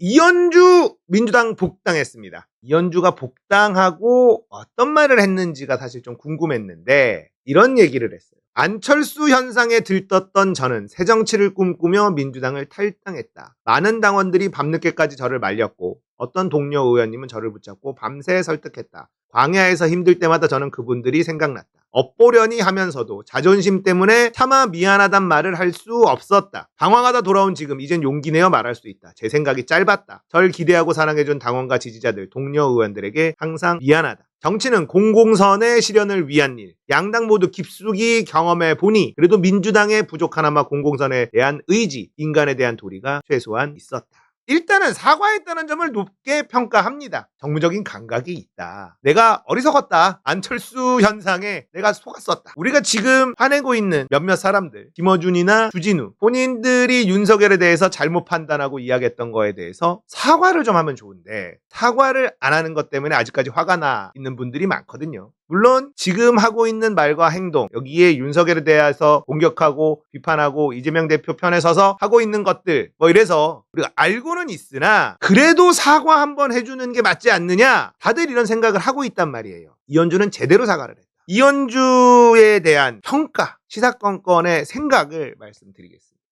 이현주 민주당 복당했습니다. 이현주가 복당하고 어떤 말을 했는지가 사실 좀 궁금했는데 이런 얘기를 했어요. 안철수 현상에 들떴던 저는 새정치를 꿈꾸며 민주당을 탈당했다. 많은 당원들이 밤늦게까지 저를 말렸고 어떤 동료 의원님은 저를 붙잡고 밤새 설득했다. 광야에서 힘들 때마다 저는 그분들이 생각났다. 엇보려니 하면서도 자존심 때문에 차마 미안하단 말을 할 수 없었다. 방황하다 돌아온 지금 이젠 용기 내어 말할 수 있다. 제 생각이 짧았다. 절 기대하고 사랑해준 당원과 지지자들, 동료 의원들에게 항상 미안하다. 정치는 공공선의 실현을 위한 일. 양당 모두 깊숙이 경험해 보니 그래도 민주당의 부족하나마 공공선에 대한 의지, 인간에 대한 도리가 최소한 있었다. 일단은 사과했다는 점을 높게 평가합니다. 정무적인 감각이 있다. 내가 어리석었다. 안철수 현상에 내가 속았었다. 우리가 지금 화내고 있는 몇몇 사람들, 김어준이나 주진우, 본인들이 윤석열에 대해서 잘못 판단하고 이야기했던 거에 대해서 사과를 좀 하면 좋은데 사과를 안 하는 것 때문에 아직까지 화가 나 있는 분들이 많거든요. 물론 지금 하고 있는 말과 행동, 여기에 윤석열에 대해서 공격하고 비판하고 이재명 대표 편에 서서 하고 있는 것들 뭐 이래서 우리가 알고는 있으나 그래도 사과 한번 해주는 게 맞지 않느냐, 다들 이런 생각을 하고 있단 말이에요. 이현주는 제대로 사과를 했다. 이현주에 대한 평가, 시사건건의 생각을 말씀드리겠습니다.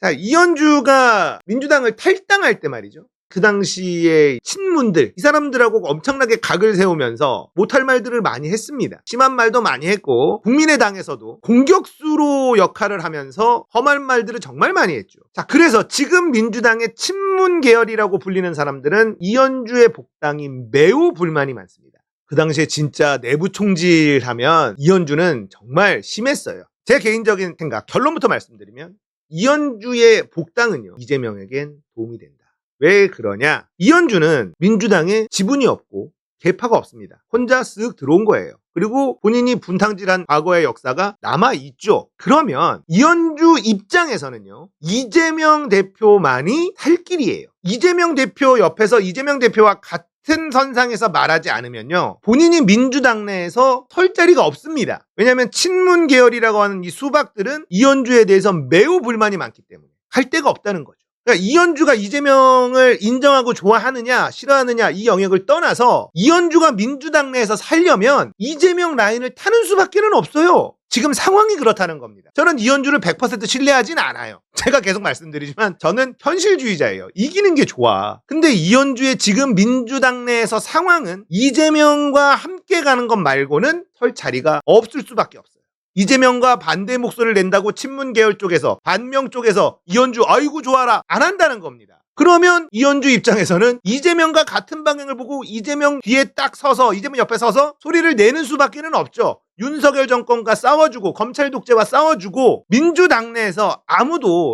자, 이현주가 민주당을 탈당할 때 말이죠. 그 당시에 친문들, 이 사람들하고 엄청나게 각을 세우면서 못할 말들을 많이 했습니다. 심한 말도 많이 했고 국민의당에서도 공격수로 역할을 하면서 험한 말들을 정말 많이 했죠. 자, 그래서 지금 민주당의 친문 계열이라고 불리는 사람들은 이현주의 복당이 매우 불만이 많습니다. 그 당시에 진짜 내부 총질하면 이현주는 정말 심했어요. 제 개인적인 생각, 결론부터 말씀드리면 이현주의 복당은요, 이재명에겐 도움이 된다. 왜 그러냐? 이현주는 민주당에 지분이 없고 계파가 없습니다. 혼자 쓱 들어온 거예요. 그리고 본인이 분탕질한 과거의 역사가 남아있죠. 그러면 이현주 입장에서는요, 이재명 대표만이 살 길이에요. 이재명 대표 옆에서 이재명 대표와 같은 선상에서 말하지 않으면요, 본인이 민주당 내에서 설 자리가 없습니다. 왜냐하면 친문 계열이라고 하는 이 수박들은 이현주에 대해서 매우 불만이 많기 때문에 할 데가 없다는 거죠. 그러니까 이현주가 이재명을 인정하고 좋아하느냐 싫어하느냐 이 영역을 떠나서 이현주가 민주당 내에서 살려면 이재명 라인을 타는 수밖에는 없어요. 지금 상황이 그렇다는 겁니다. 저는 이현주를 100% 신뢰하진 않아요. 제가 계속 말씀드리지만 저는 현실주의자예요. 이기는 게 좋아. 근데 이현주의 지금 민주당 내에서 상황은 이재명과 함께 가는 것 말고는 설 자리가 없을 수밖에 없어요. 이재명과 반대 목소리를 낸다고 친문 계열 쪽에서, 반명 쪽에서 이현주 아이고 좋아라 안 한다는 겁니다. 그러면 이현주 입장에서는 이재명과 같은 방향을 보고 이재명 뒤에 딱 서서, 이재명 옆에 서서 소리를 내는 수밖에는 없죠. 윤석열 정권과 싸워주고 검찰 독재와 싸워주고 민주당 내에서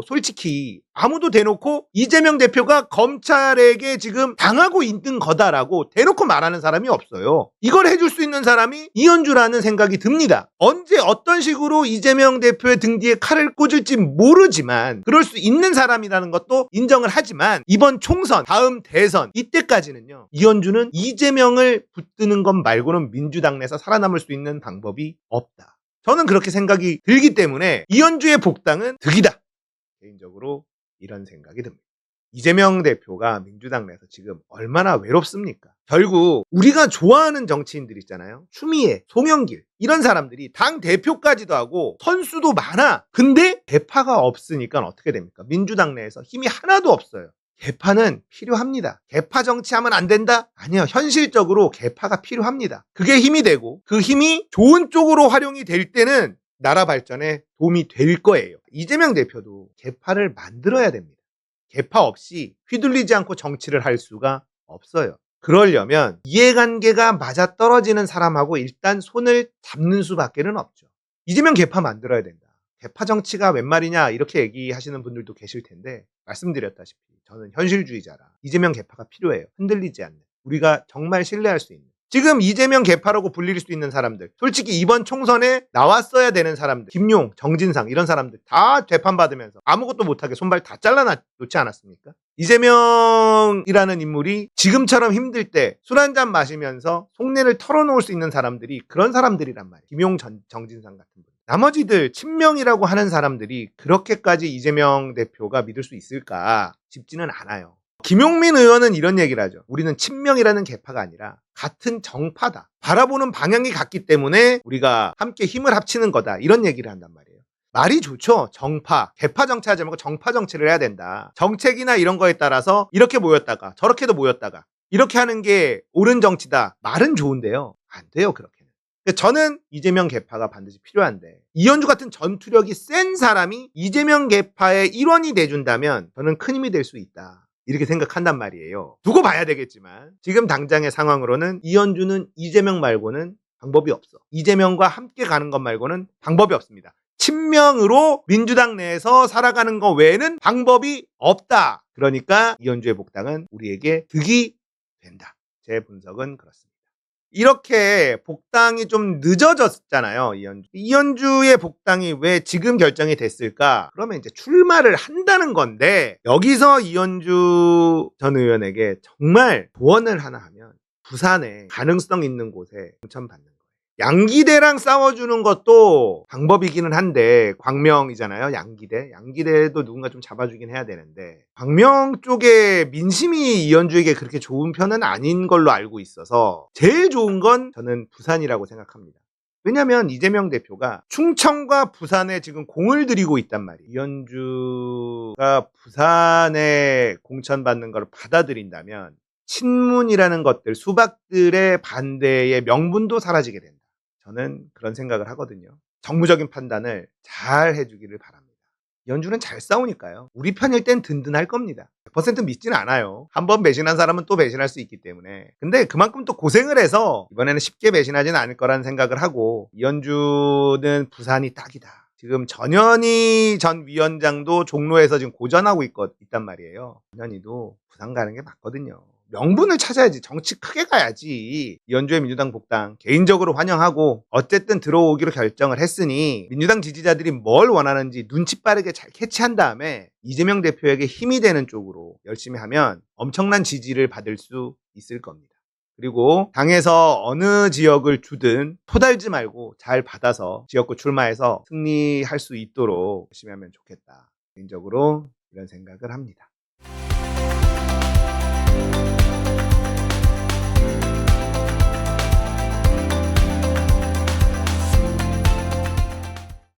솔직히 아무도 대놓고 이재명 대표가 검찰에게 지금 당하고 있는 거다라고 대놓고 말하는 사람이 없어요. 이걸 해줄 수 있는 사람이 이현주라는 생각이 듭니다. 언제 어떤 식으로 이재명 대표의 등 뒤에 칼을 꽂을지 모르지만 그럴 수 있는 사람이라는 것도 인정을 하지만 이번 총선, 다음 대선 이때까지는요, 이현주는 이재명을 붙드는 것 말고는 민주당 내에서 살아남을 수 있는 방법이 없다. 저는 그렇게 생각이 들기 때문에 이현주의 복당은 득이다. 개인적으로 이런 생각이 듭니다. 이재명 대표가 민주당 내에서 지금 얼마나 외롭습니까? 결국 우리가 좋아하는 정치인들 있잖아요. 추미애, 송영길 이런 사람들이 당 대표까지도 하고 선수도 많아. 근데 대파가 없으니까 어떻게 됩니까? 민주당 내에서 힘이 하나도 없어요. 개파는 필요합니다. 개파 정치하면 안 된다? 아니요. 현실적으로 개파가 필요합니다. 그게 힘이 되고 그 힘이 좋은 쪽으로 활용이 될 때는 나라 발전에 도움이 될 거예요. 이재명 대표도 개파를 만들어야 됩니다. 개파 없이 휘둘리지 않고 정치를 할 수가 없어요. 그러려면 이해관계가 맞아떨어지는 사람하고 일단 손을 잡는 수밖에는 없죠. 이재명 개파 만들어야 된다. 개파 정치가 웬 말이냐 이렇게 얘기하시는 분들도 계실 텐데 말씀드렸다시피 저는 현실주의자라 이재명 개파가 필요해요. 흔들리지 않는, 우리가 정말 신뢰할 수 있는, 지금 이재명 개파라고 불릴 수 있는 사람들, 솔직히 이번 총선에 나왔어야 되는 사람들, 김용, 정진상 이런 사람들 다 재판받으면서 아무것도 못하게 손발 다 잘라놓지 않았습니까? 이재명이라는 인물이 지금처럼 힘들 때 술 한잔 마시면서 속내를 털어놓을 수 있는 사람들이 그런 사람들이란 말이에요. 김용, 정진상 같은 분. 나머지들 친명이라고 하는 사람들이 그렇게까지 이재명 대표가 믿을 수 있을까 싶지는 않아요. 김용민 의원은 이런 얘기를 하죠. 우리는 친명이라는 계파가 아니라 같은 정파다. 바라보는 방향이 같기 때문에 우리가 함께 힘을 합치는 거다. 이런 얘기를 한단 말이에요. 말이 좋죠. 정파, 계파 정치하지 말고 정파 정치를 해야 된다. 정책이나 이런 거에 따라서 이렇게 모였다가 저렇게도 모였다가 이렇게 하는 게 옳은 정치다. 말은 좋은데요. 안 돼요, 그렇게는. 저는 이재명 계파가 반드시 필요한데 이현주 같은 전투력이 센 사람이 이재명 계파의 일원이 돼준다면 저는 큰 힘이 될 수 있다. 이렇게 생각한단 말이에요. 두고 봐야 되겠지만 지금 당장의 상황으로는 이현주는 이재명 말고는 방법이 없어. 이재명과 함께 가는 것 말고는 방법이 없습니다. 친명으로 민주당 내에서 살아가는 것 외에는 방법이 없다. 그러니까 이현주의 복당은 우리에게 득이 된다. 제 분석은 그렇습니다. 이렇게 복당이 좀 늦어졌잖아요. 이현주의 복당이 왜 지금 결정이 됐을까? 그러면 이제 출마를 한다는 건데 여기서 이현주 전 의원에게 정말 조언을 하나 하면 부산에 가능성 있는 곳에 공천받는 거예요. 양기대랑 싸워주는 것도 방법이기는 한데 광명이잖아요. 양기대도 누군가 좀 잡아주긴 해야 되는데 광명 쪽에 민심이 이현주에게 그렇게 좋은 편은 아닌 걸로 알고 있어서 제일 좋은 건 저는 부산이라고 생각합니다. 왜냐면 이재명 대표가 충청과 부산에 지금 공을 들이고 있단 말이에요. 이현주가 부산에 공천받는 걸 받아들인다면 친문이라는 것들, 수박들의 반대의 명분도 사라지게 된다. 저는 그런 생각을 하거든요. 정무적인 판단을 잘 해주기를 바랍니다. 이현주는 잘 싸우니까요. 우리 편일 땐 든든할 겁니다. 100% 믿지는 않아요. 한번 배신한 사람은 또 배신할 수 있기 때문에. 근데 그만큼 또 고생을 해서 이번에는 쉽게 배신하지는 않을 거라는 생각을 하고 이현주는 부산이 딱이다. 지금 전현희 전 위원장도 종로에서 지금 고전하고 있단 말이에요. 전현희도 부산 가는 게 맞거든요. 명분을 찾아야지. 정치 크게 가야지. 이현주의 민주당 복당 개인적으로 환영하고 어쨌든 들어오기로 결정을 했으니 민주당 지지자들이 뭘 원하는지 눈치 빠르게 잘 캐치한 다음에 이재명 대표에게 힘이 되는 쪽으로 열심히 하면 엄청난 지지를 받을 수 있을 겁니다. 그리고 당에서 어느 지역을 주든 토달지 말고 잘 받아서 지역구 출마해서 승리할 수 있도록 열심히 하면 좋겠다. 개인적으로 이런 생각을 합니다.